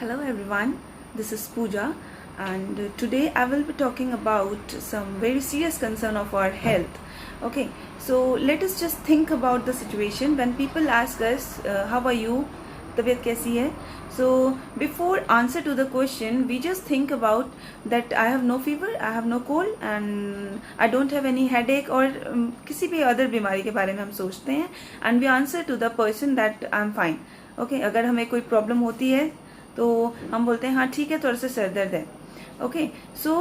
Hello everyone, this is Pooja, and today I will be talking about some very serious concern of our health. Okay, so let us just think about the situation when people ask us, how are you? तबीयत कैसी है? So before answer to the question, we just think about that I have no fever, I have no cold, and I don't have any headache or किसी भी other बीमारी के बारे में हम सोचते हैं, and we answer to the person that I am fine. Okay, अगर हमें कोई प्रॉब्लम होती है तो हम बोलते हैं हाँ ठीक है, थोड़ा सा सर दर्द है. Okay, so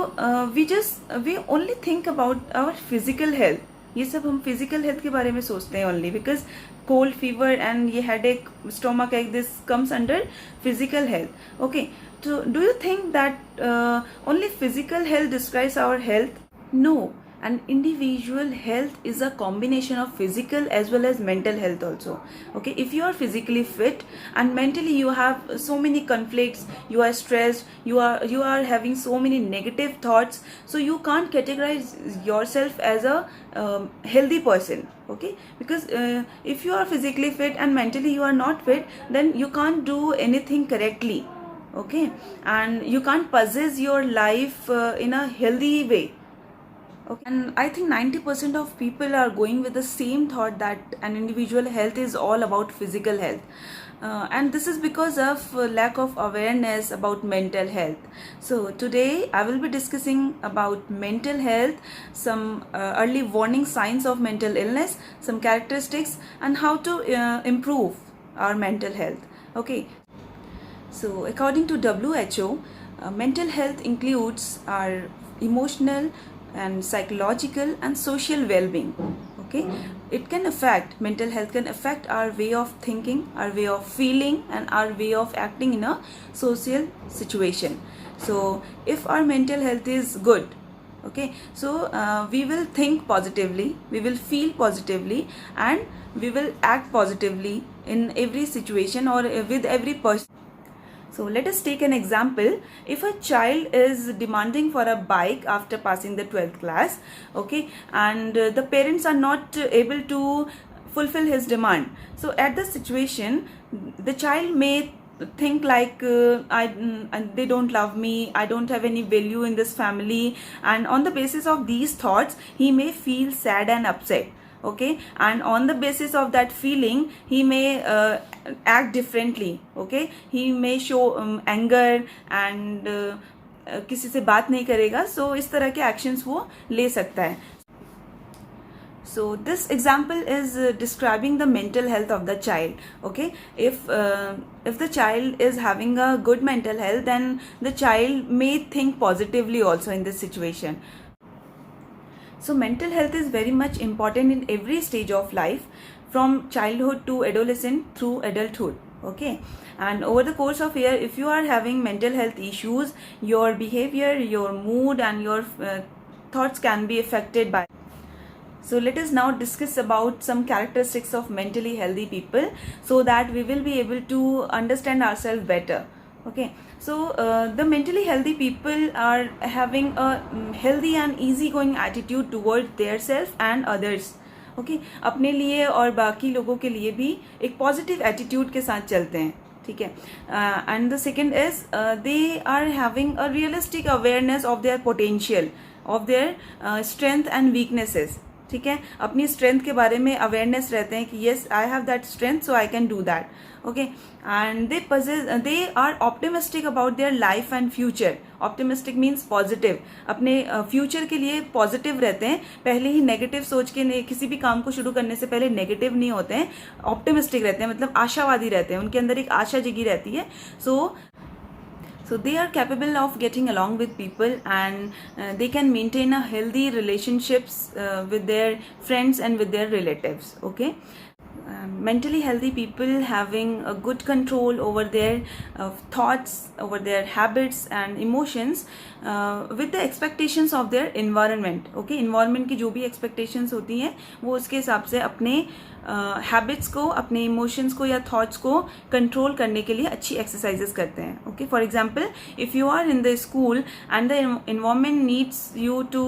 we only think about our physical health. ये सब हम फिजिकल हेल्थ के बारे में सोचते हैं only because cold fever and ये headache stomach ache this comes under physical health. Okay, तो do you think that only physical health describes our health? No. And individual health is a combination of physical as well as mental health also. Okay, if you are physically fit and mentally you have so many conflicts, you are stressed, you are having so many negative thoughts, so you can't categorize yourself as a healthy person. Okay, because if you are physically fit and mentally you are not fit, then you can't do anything correctly. Okay, and you can't possess your life in a healthy way. Okay. And I think 90% of people are going with the same thought that an individual health is all about physical health. And this is because of lack of awareness about mental health. So today I will be discussing about mental health, some early warning signs of mental illness, some characteristics, and how to improve our mental health. Okay. So according to WHO, mental health includes our emotional and psychological and social well-being. Okay, it can affect, mental health can affect our way of thinking, our way of feeling, and our way of acting in a social situation. So if our mental health is good, okay, so we will think positively, we will feel positively, and we will act positively in every situation or with every person. So let us take an example. If a child is demanding for a bike after passing the 12th class, okay, and the parents are not able to fulfill his demand, so at the situation the child may think like they don't love me, I don't have any value in this family, and on the basis of these thoughts he may feel sad and upset. Okay, and on the basis of that feeling he may act differently. Okay, he may show anger and किसी से बात नहीं करेगा, so इस तरह के actions वो ले सकता है. So this example is describing the mental health of the child. Okay, if the child is having a good mental health, then the child may think positively also in this situation. So mental health is very much important in every stage of life, from childhood to adolescent through adulthood. Okay, and over the course of year, if you are having mental health issues, your behavior, your mood, and your thoughts can be affected by. So let us now discuss about some characteristics of mentally healthy people, so that we will be able to understand ourselves better. Okay, so the mentally healthy people are having a healthy and easygoing attitude towards their self and others. Okay, अपने लिए और बाकी लोगों के लिए भी एक positive attitude के साथ चलते हैं. ठीक है, and the second is they are having a realistic awareness of their potential, of their strength and weaknesses. ठीक है, अपनी स्ट्रेंथ के बारे में अवेयरनेस रहते हैं कि yes I have that strength, so I can do that. Okay, and they are optimistic about their life and future. Optimistic means positive, अपने फ्यूचर के लिए पॉजिटिव रहते हैं. पहले ही नेगेटिव सोच के किसी भी काम को शुरू करने से पहले नेगेटिव नहीं होते हैं, ऑप्टिमिस्टिक रहते हैं, मतलब आशावादी रहते हैं, उनके अंदर एक आशा जगी रहती है. So they are capable of getting along with people, and they can maintain a healthy relationships with their friends and with their relatives. Okay, mentally healthy people having a good control over their thoughts, over their habits and emotions, with the expectations of their environment. Okay, environment की जो भी expectations होती हैं वो उसके हिसाब से अपने हैबिट्स को, अपने इमोशंस को या थॉट्स को कंट्रोल करने के लिए अच्छी एक्सरसाइजेस करते हैं. Okay, for example if you are in the school and the environment needs you to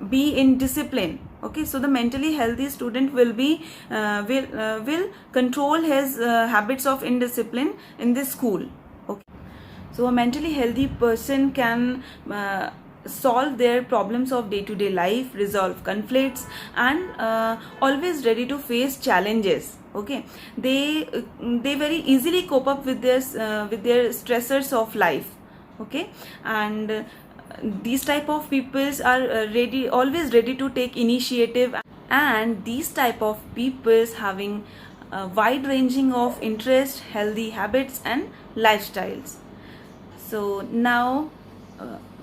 be in discipline. Okay, so the mentally healthy student will be will control his habits of indiscipline in this school. Okay, so a mentally healthy person can solve their problems of day-to-day life, resolve conflicts, and always ready to face challenges. Okay, they very easily cope up with their stressors of life. Okay, and these type of peoples are always ready to take initiative, and these type of peoples having a wide ranging of interest, healthy habits, and lifestyles. So now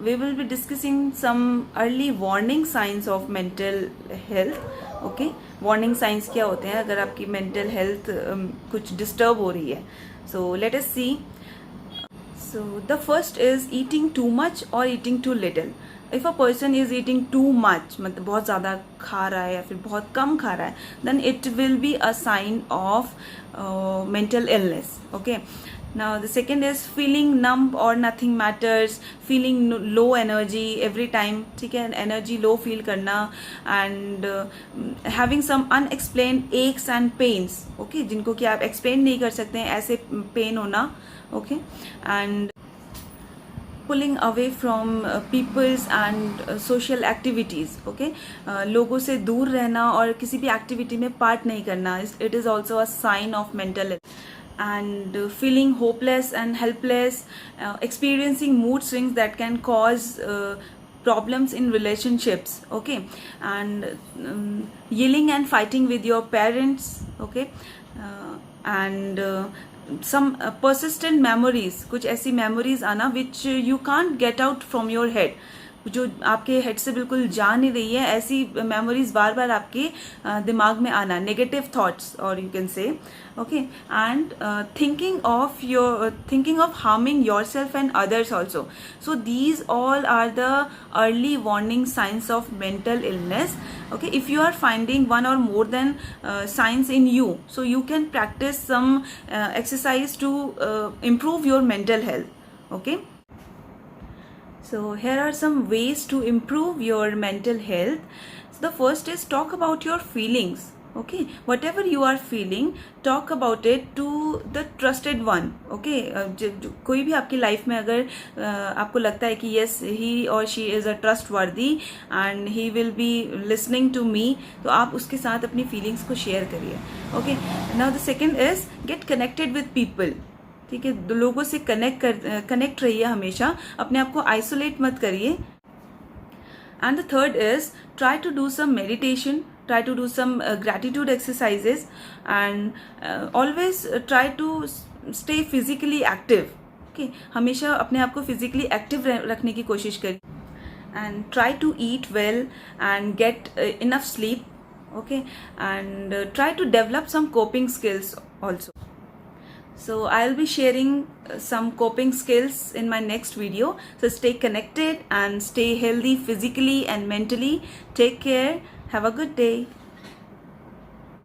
we will be discussing some early warning signs of mental health. Okay, warning signs क्या होते हैं अगर आपकी mental health कुछ disturb हो रही है. So let us see. So the first is eating too much or eating too little. If a person is eating too much, मतलब बहुत ज़्यादा खा रहा है या फिर बहुत कम खा रहा है, then it will be a sign of mental illness. Okay. Now the second is feeling numb or nothing matters, feeling low energy every time. ठीक है, energy low feel करना, and having some unexplained aches and pains. Okay, जिनको कि आप explain नहीं कर सकते हैं, ऐसे pain होना. Okay, and pulling away from peoples and social activities. Okay, लोगों से दूर रहना और किसी भी activity में part नहीं करना, it is also a sign of mental illness. And feeling hopeless and helpless, experiencing mood swings that can cause problems in relationships. Okay, and yelling and fighting with your parents. Okay, and some persistent memories, कुछ ऐसी memories आना which you can't get out from your head, जो आपके head से बिल्कुल जा नहीं रही है, ऐसी मेमोरीज बार बार आपके दिमाग में आना, नेगेटिव थॉट्स और you can say. Okay, and thinking of harming yourself and others also. So these all are the early warning signs of mental illness. Okay, if you are finding one or more than signs in you, so you can practice some exercise to improve your mental health. Okay, so here are some ways to improve your mental health. So the first is talk about your feelings. Okay, whatever you are feeling, talk about it to the trusted one. Okay, कोई भी आपकी life में अगर आपको लगता है कि yes he or she is a trustworthy and he will be listening to me, तो आप उसके साथ अपनी फीलिंग्स को शेयर करिए. Okay, now the second is get connected with people. ठीक है, लोगों से कनेक्ट रहिए हमेशा, अपने आप को आइसोलेट मत करिए. And the third is try to do some meditation, try to do some gratitude exercises, and always try to stay physically active. Okay, हमेशा अपने आप को physically active रखने की कोशिश करिए. And try to eat well and get enough sleep. Okay, and try to develop some coping skills also. So I'll be sharing some coping skills in my next video. So stay connected and stay healthy physically and mentally. Take care. Have a good day.